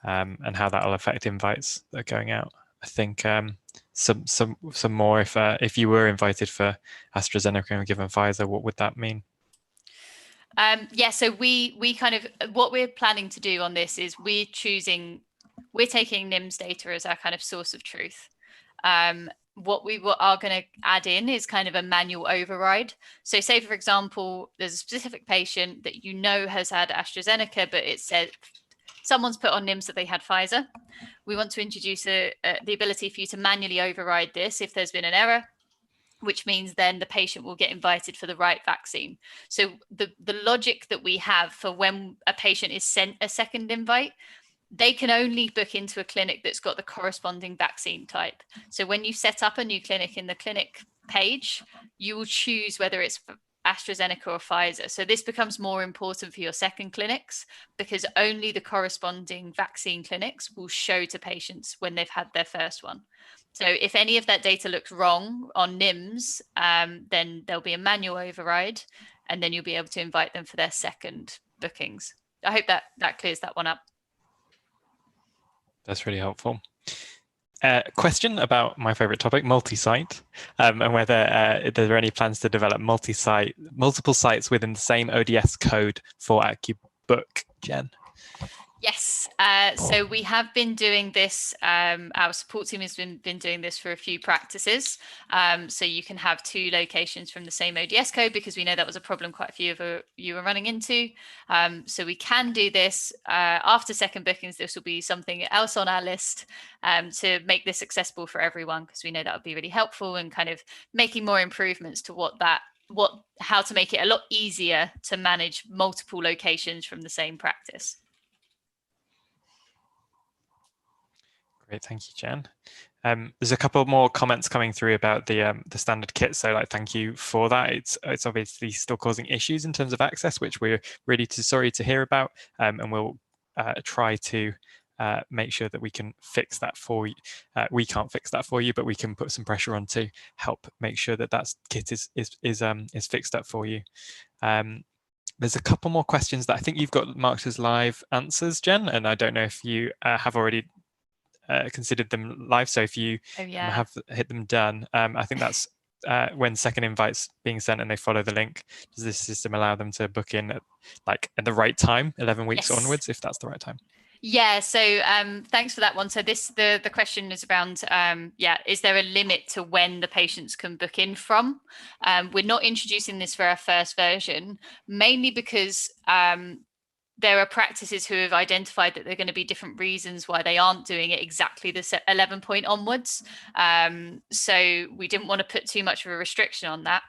and how that will affect invites that are going out. I think some more if you were invited for AstraZeneca and given Pfizer, what would that mean? Yeah, so we kind of, what we're planning to do on this is we're taking NIMS data as our kind of source of truth. What we are going to add in is kind of a manual override. So say, for example, there's a specific patient that you know has had AstraZeneca, but it said someone's put on NIMS that they had Pfizer. We want to introduce the ability for you to manually override this if there's been an error, which means then the patient will get invited for the right vaccine. So the logic that we have for when a patient is sent a second invite, they can only book into a clinic that's got the corresponding vaccine type. So when you set up a new clinic in the clinic page, you will choose whether it's AstraZeneca or Pfizer. So this becomes more important for your second clinics because only the corresponding vaccine clinics will show to patients when they've had their first one. So if any of that data looks wrong on NIMS, then there'll be a manual override and then you'll be able to invite them for their second bookings. I hope that clears that one up. That's really helpful. Question about my favorite topic, multi-site, and whether there are any plans to develop multiple sites within the same ODS code for Accubook, Jen? Yes, so we have been doing this. Our support team has been doing this for a few practices. So you can have 2 locations from the same ODS code because we know that was a problem quite a few of you were running into. So we can do this after second bookings. This will be something else on our list to make this accessible for everyone because we know that would be really helpful and kind of making more improvements to how to make it a lot easier to manage multiple locations from the same practice. Great, thank you, Jen. There's a couple more comments coming through about the standard kit, so thank you for that. It's obviously still causing issues in terms of access, which we're really sorry to hear about, and we'll try to make sure that we can fix that for you. We can't fix that for you, but we can put some pressure on to help make sure that kit is fixed up for you. There's a couple more questions that I think you've got marked as live answers, Jen, and I don't know if you have already considered them live. So if you have hit them done, I think that's when second invites being sent and they follow the link. Does this system allow them to book in at the right time, 11 weeks onwards, if that's the right time? Yeah, so thanks for that one. So the question is around, is there a limit to when the patients can book in from? We're not introducing this for our first version, mainly because there are practices who have identified that there are going to be different reasons why they aren't doing it exactly the 11 point onwards. So we didn't want to put too much of a restriction on that.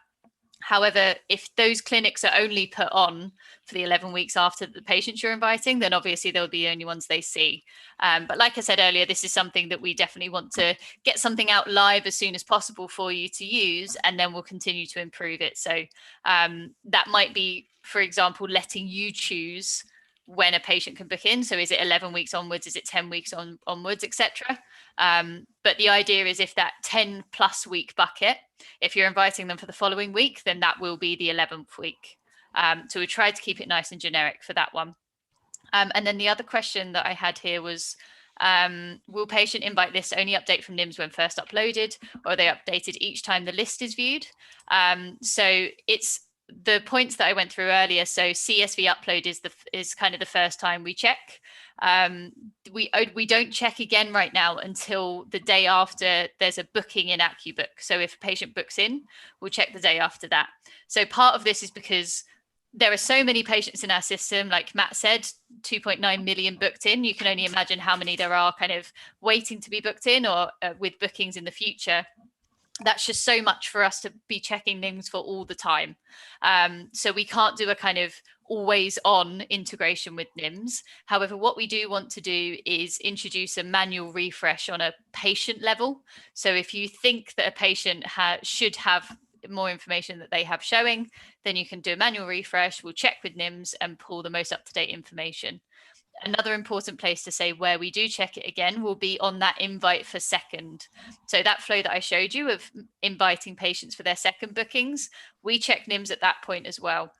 However, if those clinics are only put on for the 11 weeks after the patients you're inviting, then obviously they'll be the only ones they see. But like I said earlier, this is something that we definitely want to get something out live as soon as possible for you to use, and then we'll continue to improve it. So that might be, for example, letting you choose when a patient can book in. So is it 11 weeks onwards? Is it 10 weeks onwards, etc.? But the idea is if that 10 plus week bucket, if you're inviting them for the following week, then that will be the 11th week. So we tried to keep it nice and generic for that one. And then the other question that I had here was, will patient invite lists only update from NIMS when first uploaded, or are they updated each time the list is viewed? So it's the points that I went through earlier. So CSV upload is kind of the first time we check. We don't check again right now until the day after there's a booking in Accubook. So if a patient books in, we'll check the day after that. So part of this is because there are so many patients in our system, like Matt said, 2.9 million booked in. You can only imagine how many there are kind of waiting to be booked in or with bookings in the future. That's just so much for us to be checking things for all the time. So we can't do a kind of always on integration with NIMS. However, what we do want to do is introduce a manual refresh on a patient level. So if you think that a patient should have more information that they have showing, then you can do a manual refresh. We'll check with NIMS and pull the most up-to-date information. Another important place to say where we do check it again will be on that invite for second. So that flow that I showed you of inviting patients for their second bookings, we check NIMS at that point as well.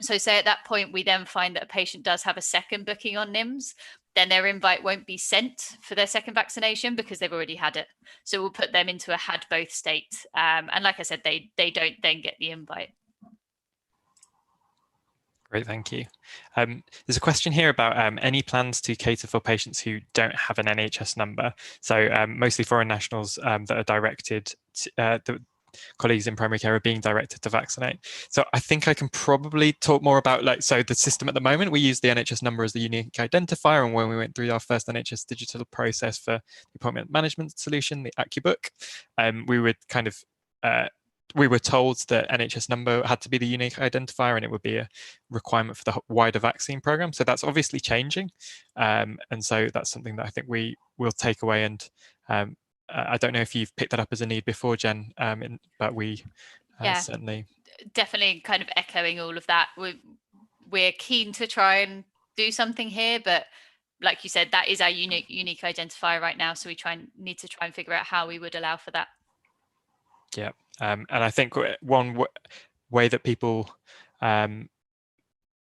So say at that point, we then find that a patient does have a second booking on NIMS, then their invite won't be sent for their second vaccination because they've already had it. So we'll put them into a had both state. And like I said, they don't then get the invite. Great, thank you. There's a question here about any plans to cater for patients who don't have an NHS number. So mostly foreign nationals that are directed, the colleagues in primary care are being directed to vaccinate. So I think I can probably talk more about so the system at the moment, we use the NHS number as the unique identifier. And when we went through our first NHS Digital process for the appointment management solution, the Accubook, we would kind of we were told that NHS number had to be the unique identifier and it would be a requirement for the wider vaccine program. So that's obviously changing. And so that's something that I think we will take away. And I don't know if you've picked that up as a need before, Jen, but we certainly. Definitely kind of echoing all of that. We're keen to try and do something here, but like you said, that is our unique identifier right now. So we need to try and figure out how we would allow for that. Yeah. And I think one way that people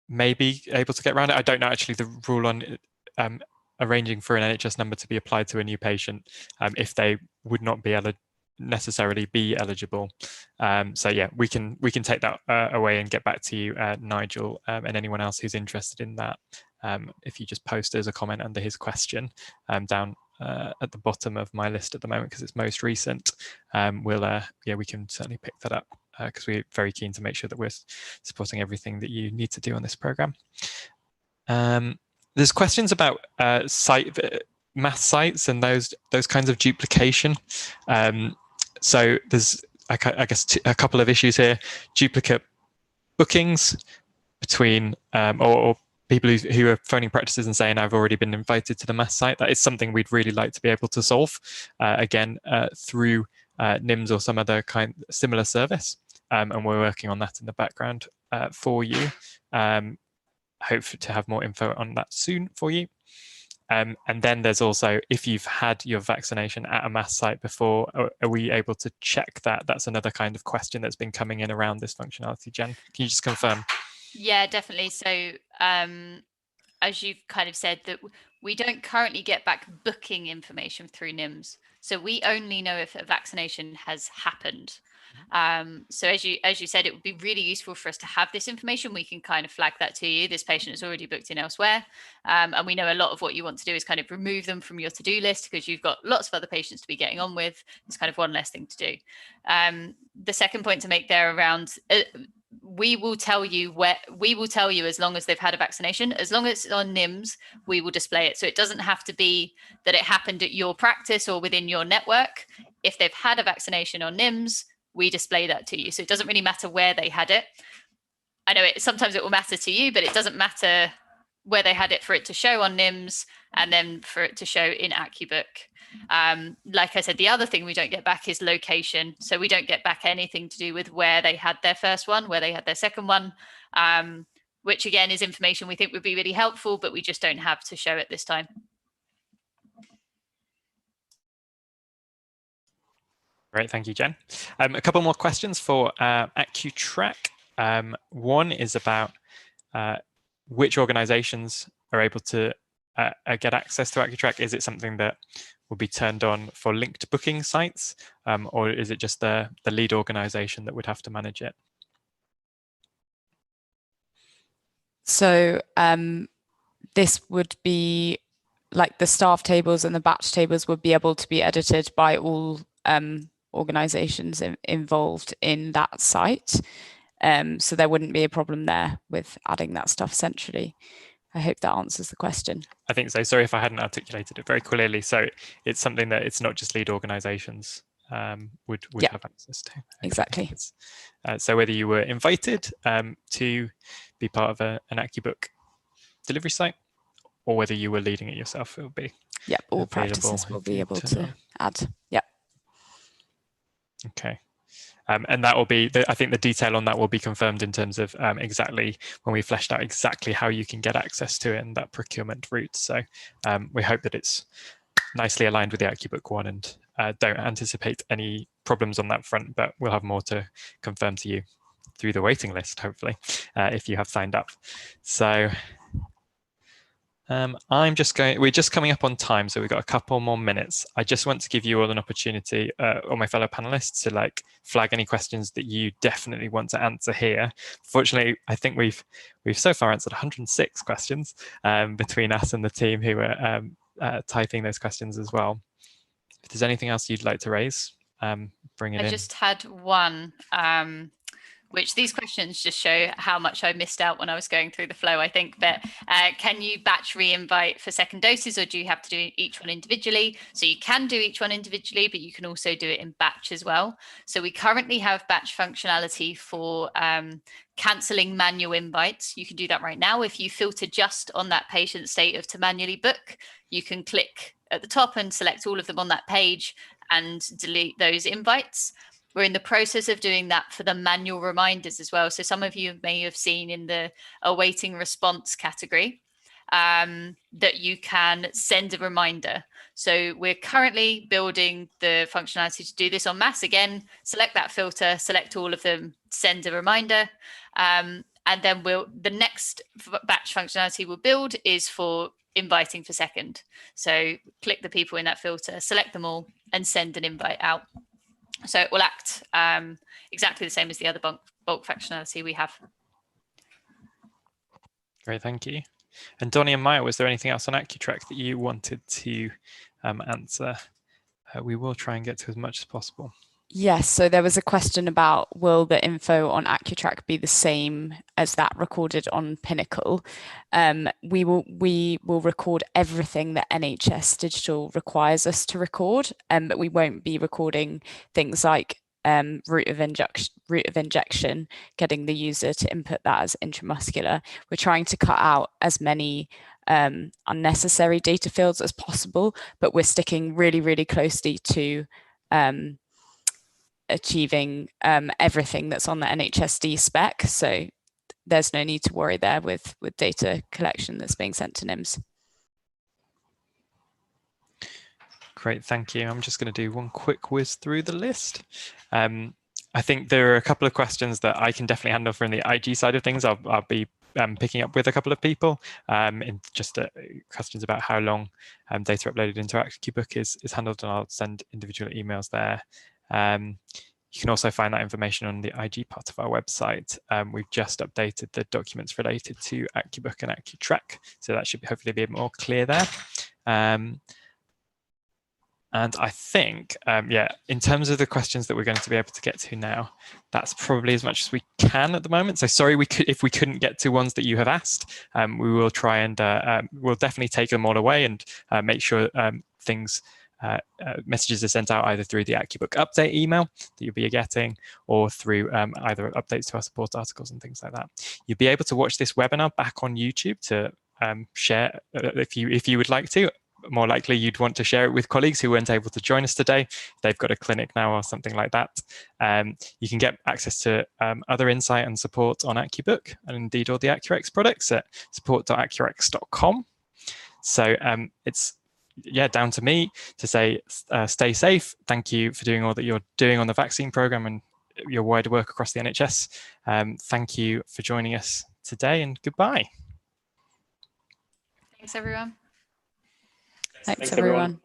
may be able to get around it, I don't know actually the rule on arranging for an NHS number to be applied to a new patient if they would not be necessarily be eligible. So yeah, we can take that away and get back to you, Nigel, and anyone else who's interested in that. If you just post as a comment under his question down at the bottom of my list at the moment because it's most recent, we can certainly pick that up because we're very keen to make sure that we're supporting everything that you need to do on this program. There's questions about math sites and those kinds of duplication. So there's I guess a couple of issues here: duplicate bookings between or people who are phoning practices and saying, I've already been invited to the mass site. That is something we'd really like to be able to solve, again, through NIMS or some other similar service. And we're working on that in the background for you. Hope to have more info on that soon for you. And then there's also, if you've had your vaccination at a mass site before, are we able to check that? That's another kind of question that's been coming in around this functionality. Jen, can you just confirm? Yeah, definitely. So as you've kind of said, that we don't currently get back booking information through NIMS. So we only know if a vaccination has happened. So as you said, it would be really useful for us to have this information. We can kind of flag that to you. This patient is already booked in elsewhere. And we know a lot of what you want to do is kind of remove them from your to-do list because you've got lots of other patients to be getting on with. It's kind of one less thing to do. The second point to make there around we will tell you as long as they've had a vaccination, as long as it's on NIMS, we will display it. So it doesn't have to be that it happened at your practice or within your network. If they've had a vaccination on NIMS, we display that to you. So it doesn't really matter where they had it. I know sometimes it will matter to you, but it doesn't matter where they had it for it to show on NIMS and then for it to show in Accubook. Like I said, the other thing we don't get back is location. So we don't get back anything to do with where they had their first one, where they had their second one, which again is information we think would be really helpful, but we just don't have to show it this time. Great, thank you, Jen. A couple more questions for accuTrack. One is about which organizations are able to get access to accuTrack. Is it something that will be turned on for linked booking sites, or is it just the lead organization that would have to manage it? So this would be like the staff tables and the batch tables would be able to be edited by all organizations involved in that site. So there wouldn't be a problem there with adding that stuff centrally. I hope that answers the question. I think so. Sorry if I hadn't articulated it very clearly. So it's something that it's not just lead organizations would have access to. Exactly. So whether you were invited to be part of an Accubook delivery site, or whether you were leading it yourself, it will be all practices will be able to add. Okay. And that will be, I think the detail on that will be confirmed in terms of exactly when we fleshed out exactly how you can get access to it and that procurement route. So we hope that it's nicely aligned with the Accubook one, and don't anticipate any problems on that front, but we'll have more to confirm to you through the waiting list, hopefully, if you have signed up. So we're just coming up on time, so we've got a couple more minutes. I just want to give you all an opportunity, all my fellow panelists, to flag any questions that you definitely want to answer here. Fortunately, I think we've so far answered 106 questions between us and the team who are typing those questions as well. If there's anything else you'd like to raise, bring it in. I just had one. Which these questions just show how much I missed out when I was going through the flow, I think. But can you batch re-invite for second doses, or do you have to do each one individually? So you can do each one individually, but you can also do it in batch as well. So we currently have batch functionality for cancelling manual invites. You can do that right now. If you filter just on that patient status to manually book, you can click at the top and select all of them on that page and delete those invites. We're in the process of doing that for the manual reminders as well. So some of you may have seen in the awaiting response category that you can send a reminder. So we're currently building the functionality to do this en masse. Again, select that filter, select all of them, send a reminder. And then the next batch functionality we'll build is for inviting for second. So click the people in that filter, select them all, and send an invite out. So it will act exactly the same as the other bulk functionality we have. Great, thank you. And Donnie and Maya, was there anything else on accuTrack that you wanted to answer? We will try and get to as much as possible. Yes, so there was a question about, will the info on accuTrack be the same as that recorded on Pinnacle? We will record everything that NHS Digital requires us to record, but we won't be recording things like route of injection, getting the user to input that as intramuscular. We're trying to cut out as many unnecessary data fields as possible, but we're sticking really, really closely to achieving everything that's on the NHSD spec. So there's no need to worry there with data collection that's being sent to NIMS. Great, thank you. I'm just going to do one quick whiz through the list. I think there are a couple of questions that I can definitely handle from the IG side of things. I'll be picking up with a couple of people in just questions about how long data uploaded into Accubook is handled, and I'll send individual emails there. You can also find that information on the IG part of our website. We've just updated the documents related to Accubook and accuTrack, so that should hopefully be more clear there. And I think, yeah, in terms of the questions that we're going to be able to get to now, that's probably as much as we can at the moment. So sorry, if we couldn't get to ones that you have asked, we will try and we'll definitely take them all away and make sure messages are sent out either through the Accubook update email that you'll be getting, or through either updates to our support articles and things like that. You'll be able to watch this webinar back on YouTube to share if you would like to. More likely you'd want to share it with colleagues who weren't able to join us today. If they've got a clinic now or something like that. You can get access to other insight and support on Accubook, and indeed all the AccuRx products at support.accurx.com. So it's down to me to say stay safe. Thank you for doing all that you're doing on the vaccine program and your wider work across the NHS. Thank you for joining us today, and goodbye. Thanks, everyone. Thanks, everyone.